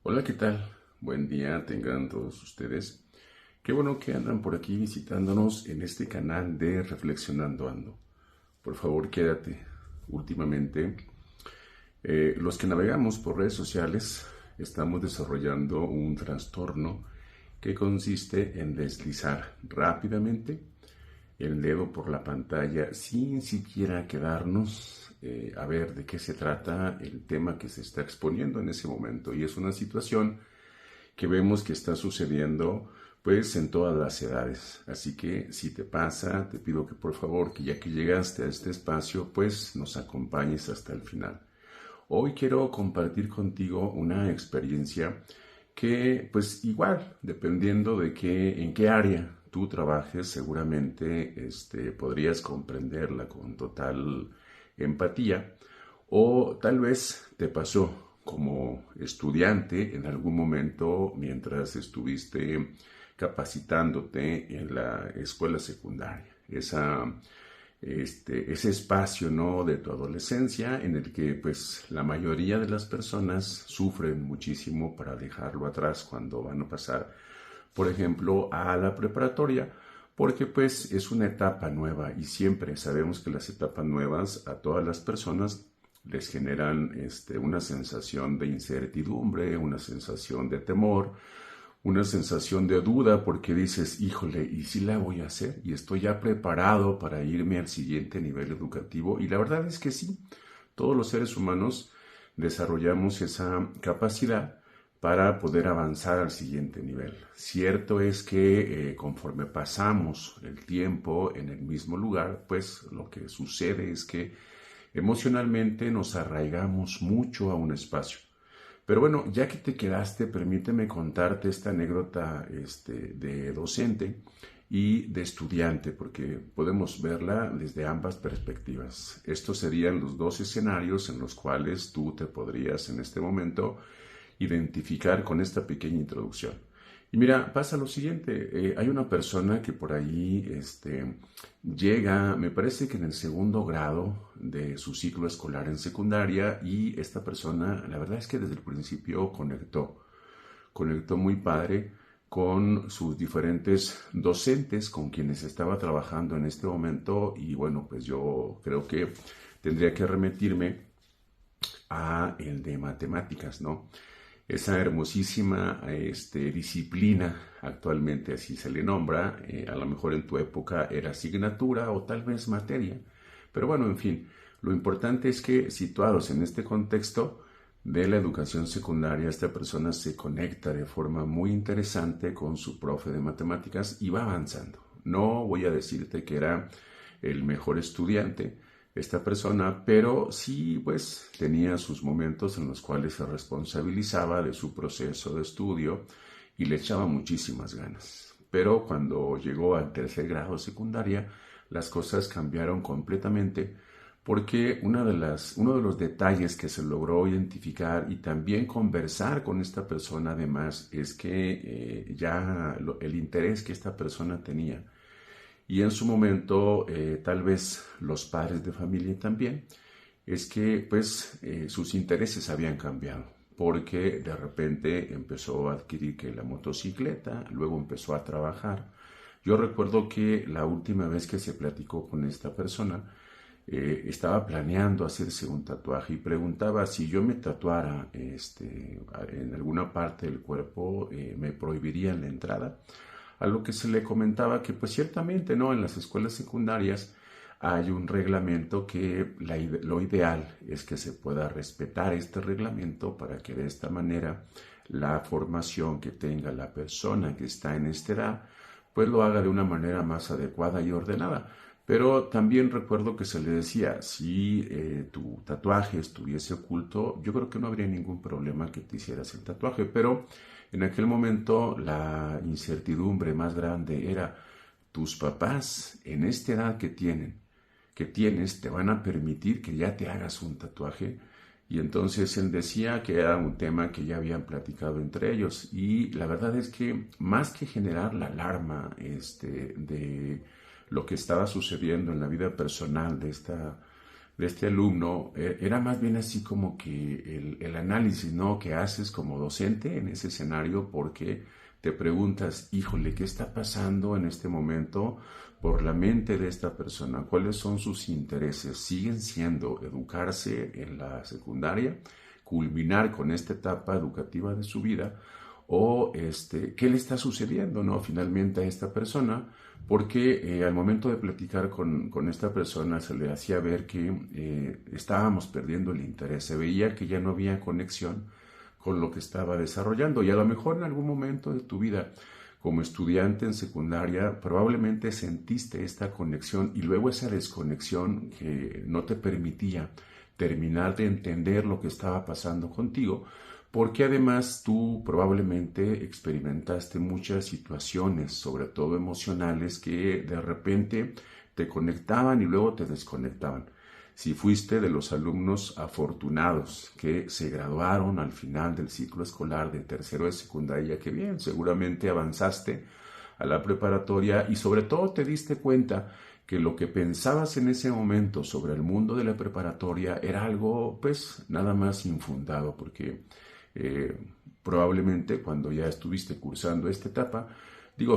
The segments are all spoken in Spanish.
Hola, ¿qué tal? Buen día tengan todos ustedes. Qué bueno que andan por aquí visitándonos en este canal de Reflexionando Ando. Por favor, quédate. Últimamente, los que navegamos por redes sociales estamos desarrollando un trastorno que consiste en deslizar rápidamente el dedo por la pantalla sin siquiera quedarnos a ver de qué se trata el tema que se está exponiendo en ese momento. Y es una situación que vemos que está sucediendo pues en todas las edades. Así que si te pasa, te pido que por favor, que ya que llegaste a este espacio, pues nos acompañes hasta el final. Hoy quiero compartir contigo una experiencia que pues igual, dependiendo de en qué área tú trabajes, seguramente podrías comprenderla con total empatía o tal vez te pasó como estudiante en algún momento mientras estuviste capacitándote en la escuela secundaria. Ese espacio, ¿no?, de tu adolescencia en el que pues la mayoría de las personas sufren muchísimo para dejarlo atrás cuando van a pasar, por ejemplo, a la preparatoria, porque pues es una etapa nueva y siempre sabemos que las etapas nuevas a todas las personas les generan una sensación de incertidumbre, una sensación de temor, una sensación de duda porque dices, híjole, ¿y si la voy a hacer? Y estoy ya preparado para irme al siguiente nivel educativo. Y la verdad es que sí, todos los seres humanos desarrollamos esa capacidad para poder avanzar al siguiente nivel. Cierto es que conforme pasamos el tiempo en el mismo lugar, pues lo que sucede es que emocionalmente nos arraigamos mucho a un espacio. Pero bueno, ya que te quedaste, permíteme contarte esta anécdota de docente y de estudiante, porque podemos verla desde ambas perspectivas. Estos serían los dos escenarios en los cuales tú te podrías en este momento identificar con esta pequeña introducción. Y mira, pasa lo siguiente, hay una persona que por ahí llega, me parece que en el segundo grado de su ciclo escolar en secundaria, y esta persona, la verdad es que desde el principio conectó muy padre con sus diferentes docentes con quienes estaba trabajando en este momento. Y bueno, pues yo creo que tendría que remitirme a el de matemáticas, ¿no? Esa hermosísima disciplina, actualmente así se le nombra, a lo mejor en tu época era asignatura o tal vez materia, pero bueno, en fin, lo importante es que situados en este contexto de la educación secundaria, esta persona se conecta de forma muy interesante con su profe de matemáticas y va avanzando. No voy a decirte que era el mejor estudiante, esta persona, pero sí pues tenía sus momentos en los cuales se responsabilizaba de su proceso de estudio y le echaba muchísimas ganas. Pero cuando llegó al tercer grado secundaria, las cosas cambiaron completamente porque uno de los detalles que se logró identificar y también conversar con esta persona además es que el interés que esta persona tenía y en su momento tal vez los padres de familia también, es que pues sus intereses habían cambiado, porque de repente empezó a adquirir que la motocicleta, luego empezó a trabajar. Yo recuerdo que la última vez que se platicó con esta persona, estaba planeando hacerse un tatuaje y preguntaba si yo me tatuara en alguna parte del cuerpo, me prohibirían la entrada. A lo que se le comentaba que pues ciertamente no, en las escuelas secundarias hay un reglamento que lo ideal es que se pueda respetar este reglamento para que de esta manera la formación que tenga la persona que está en esta edad pues lo haga de una manera más adecuada y ordenada. Pero también recuerdo que se le decía, si tu tatuaje estuviese oculto, yo creo que no habría ningún problema que te hicieras el tatuaje, pero en aquel momento la incertidumbre más grande era, tus papás en esta edad que tienes, te van a permitir que ya te hagas un tatuaje. Y entonces él decía que era un tema que ya habían platicado entre ellos. Y la verdad es que más que generar la alarma de lo que estaba sucediendo en la vida personal de este alumno era más bien así como que el análisis, ¿no?, que haces como docente en ese escenario, porque te preguntas, híjole, ¿qué está pasando en este momento por la mente de esta persona? ¿Cuáles son sus intereses? ¿Siguen siendo educarse en la secundaria, culminar con esta etapa educativa de su vida? ¿O qué le está sucediendo, ¿no?, finalmente a esta persona? Porque al momento de platicar con esta persona se le hacía ver que estábamos perdiendo el interés, se veía que ya no había conexión con lo que estaba desarrollando, y a lo mejor en algún momento de tu vida como estudiante en secundaria probablemente sentiste esta conexión y luego esa desconexión que no te permitía terminar de entender lo que estaba pasando contigo, porque además tú probablemente experimentaste muchas situaciones, sobre todo emocionales, que de repente te conectaban y luego te desconectaban. Si fuiste de los alumnos afortunados que se graduaron al final del ciclo escolar de tercero de secundaria, que bien, seguramente avanzaste a la preparatoria y sobre todo te diste cuenta que lo que pensabas en ese momento sobre el mundo de la preparatoria era algo pues nada más infundado, porque probablemente cuando ya estuviste cursando esta etapa,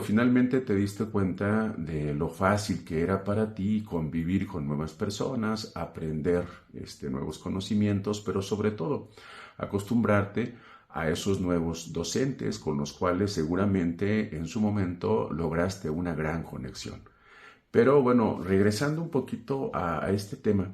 finalmente te diste cuenta de lo fácil que era para ti convivir con nuevas personas, aprender nuevos conocimientos, pero sobre todo acostumbrarte a esos nuevos docentes con los cuales seguramente en su momento lograste una gran conexión. Pero bueno, regresando un poquito a este tema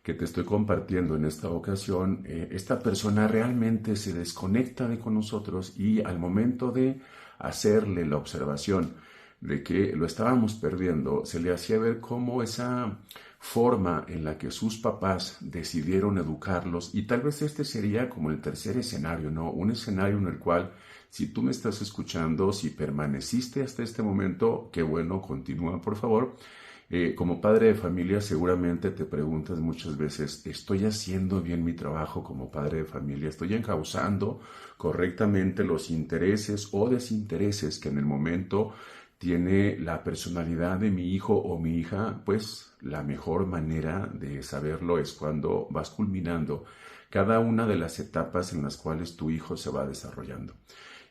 que te estoy compartiendo en esta ocasión, esta persona realmente se desconecta de con nosotros, y al momento de hacerle la observación de que lo estábamos perdiendo, se le hacía ver cómo esa forma en la que sus papás decidieron educarlos, y tal vez este sería como el tercer escenario, ¿no? Un escenario en el cual, si tú me estás escuchando, si permaneciste hasta este momento, qué bueno, continúa por favor. Como padre de familia seguramente te preguntas muchas veces, ¿estoy haciendo bien mi trabajo como padre de familia? ¿Estoy encauzando correctamente los intereses o desintereses que en el momento tiene la personalidad de mi hijo o mi hija? Pues la mejor manera de saberlo es cuando vas culminando cada una de las etapas en las cuales tu hijo se va desarrollando.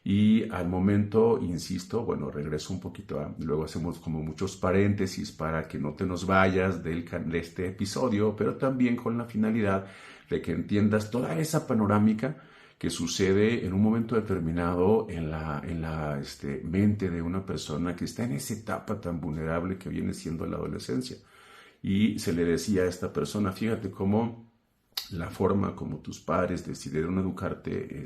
Y al momento, insisto, bueno, regreso un poquito, luego hacemos como muchos paréntesis para que no te nos vayas de este episodio, pero también con la finalidad de que entiendas toda esa panorámica que sucede en un momento determinado en la mente de una persona que está en esa etapa tan vulnerable que viene siendo la adolescencia. Y se le decía a esta persona, fíjate cómo la forma como tus padres decidieron educarte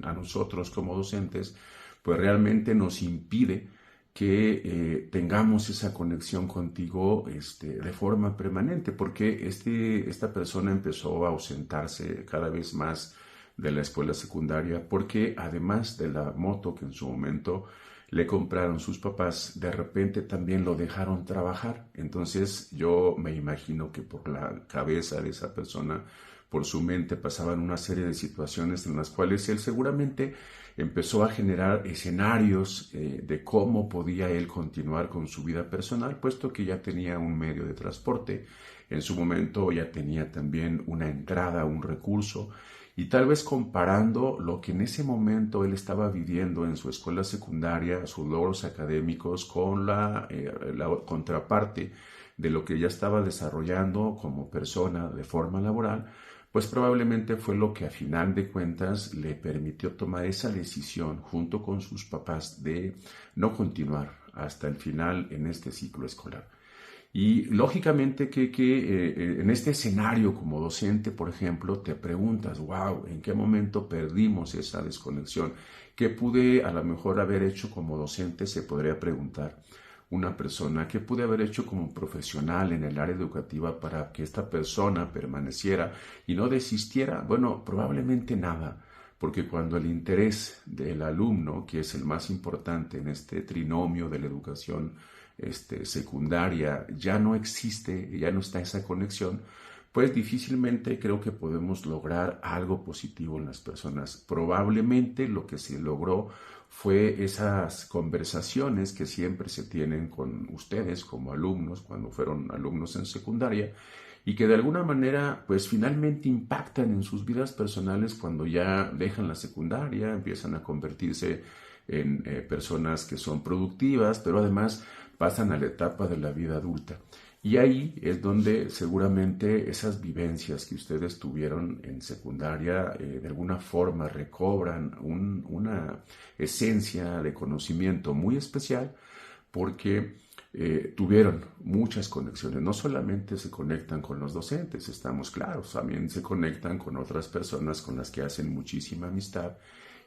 a nosotros como docentes, pues realmente nos impide que tengamos esa conexión contigo de forma permanente, porque esta persona empezó a ausentarse cada vez más de la escuela secundaria, porque además de la moto que en su momento le compraron sus papás, de repente también lo dejaron trabajar. Entonces yo me imagino que por la cabeza de esa persona, por su mente, pasaban una serie de situaciones en las cuales él seguramente empezó a generar escenarios de cómo podía él continuar con su vida personal, puesto que ya tenía un medio de transporte, en su momento ya tenía también una entrada, un recurso, y tal vez comparando lo que en ese momento él estaba viviendo en su escuela secundaria, sus logros académicos, con la contraparte de lo que ya estaba desarrollando como persona de forma laboral, pues probablemente fue lo que a final de cuentas le permitió tomar esa decisión junto con sus papás de no continuar hasta el final en este ciclo escolar. Y lógicamente que en este escenario como docente, por ejemplo, te preguntas, wow, ¿en qué momento perdimos esa desconexión? ¿Qué pude a lo mejor haber hecho como docente? Se podría preguntar una persona. ¿Qué pude haber hecho como profesional en el área educativa para que esta persona permaneciera y no desistiera? Bueno, probablemente nada, porque cuando el interés del alumno, que es el más importante en este trinomio de la educación secundaria, ya no existe, ya no está esa conexión, pues difícilmente creo que podemos lograr algo positivo en las personas. Probablemente lo que se logró fue esas conversaciones que siempre se tienen con ustedes como alumnos, cuando fueron alumnos en secundaria, y que de alguna manera pues finalmente impactan en sus vidas personales cuando ya dejan la secundaria, empiezan a convertirse en personas que son productivas, pero además pasan a la etapa de la vida adulta. Y ahí es donde seguramente esas vivencias que ustedes tuvieron en secundaria de alguna forma recobran una esencia de conocimiento muy especial porque tuvieron muchas conexiones. No solamente se conectan con los docentes, estamos claros, también se conectan con otras personas con las que hacen muchísima amistad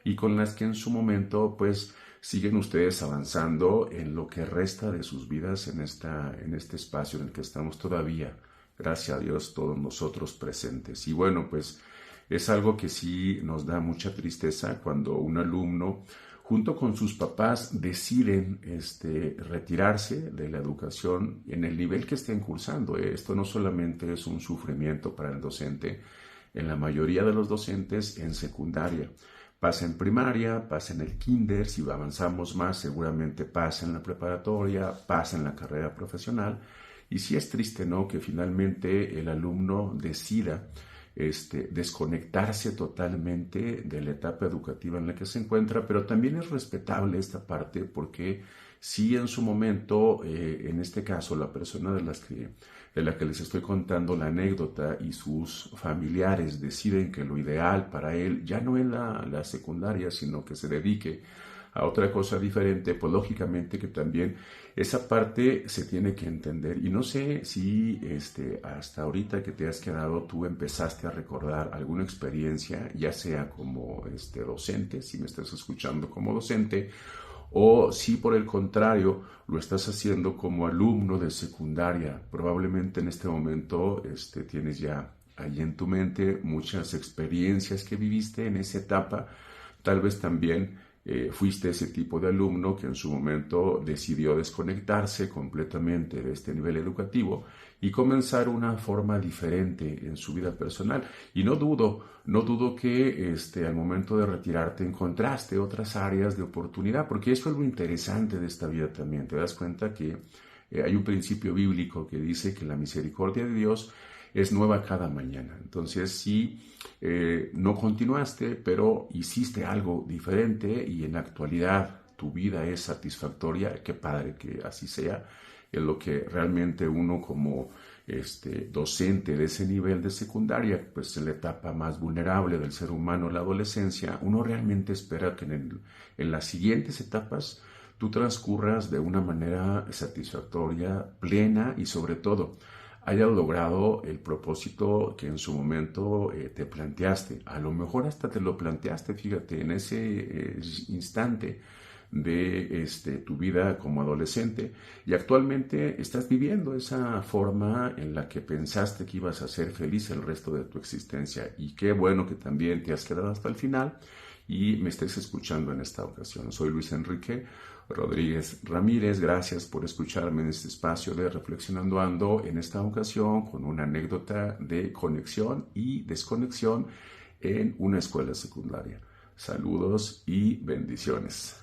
y con las que en su momento pues siguen ustedes avanzando en lo que resta de sus vidas en este espacio en el que estamos todavía, gracias a Dios, todos nosotros presentes. Y bueno, pues es algo que sí nos da mucha tristeza cuando un alumno, junto con sus papás, deciden retirarse de la educación en el nivel que estén cursando. Esto no solamente es un sufrimiento para el docente, en la mayoría de los docentes en secundaria. Pasa en primaria, pasa en el kinder, si avanzamos más seguramente pasa en la preparatoria, pasa en la carrera profesional. Y sí es triste, ¿no?, que finalmente el alumno decida desconectarse totalmente de la etapa educativa en la que se encuentra, pero también es respetable esta parte porque si en su momento, en este caso, la persona de la que les estoy contando la anécdota y sus familiares deciden que lo ideal para él ya no es la secundaria, sino que se dedique a otra cosa diferente, pues lógicamente que también esa parte se tiene que entender. Y no sé si hasta ahorita que te has quedado tú empezaste a recordar alguna experiencia, ya sea como docente, si me estás escuchando como docente, o si por el contrario lo estás haciendo como alumno de secundaria. Probablemente en este momento tienes ya ahí en tu mente muchas experiencias que viviste en esa etapa. Tal vez también fuiste ese tipo de alumno que en su momento decidió desconectarse completamente de este nivel educativo y comenzar una forma diferente en su vida personal. Y no dudo que al momento de retirarte encontraste otras áreas de oportunidad, porque eso es lo interesante de esta vida también. Te das cuenta que hay un principio bíblico que dice que la misericordia de Dios es nueva cada mañana. Entonces, si no continuaste, pero hiciste algo diferente y en la actualidad tu vida es satisfactoria, qué padre que así sea, es lo que realmente uno como docente de ese nivel de secundaria, pues en la etapa más vulnerable del ser humano, la adolescencia, uno realmente espera que en las siguientes etapas tú transcurras de una manera satisfactoria, plena y sobre todo hayas logrado el propósito que en su momento te planteaste. A lo mejor hasta te lo planteaste, fíjate, en ese instante de tu vida como adolescente y actualmente estás viviendo esa forma en la que pensaste que ibas a ser feliz el resto de tu existencia. Y qué bueno que también te has quedado hasta el final y me estés escuchando en esta ocasión. Soy Luis Enrique Rodríguez Ramírez, gracias por escucharme en este espacio de Reflexionando Ando, en esta ocasión con una anécdota de conexión y desconexión en una escuela secundaria. Saludos y bendiciones.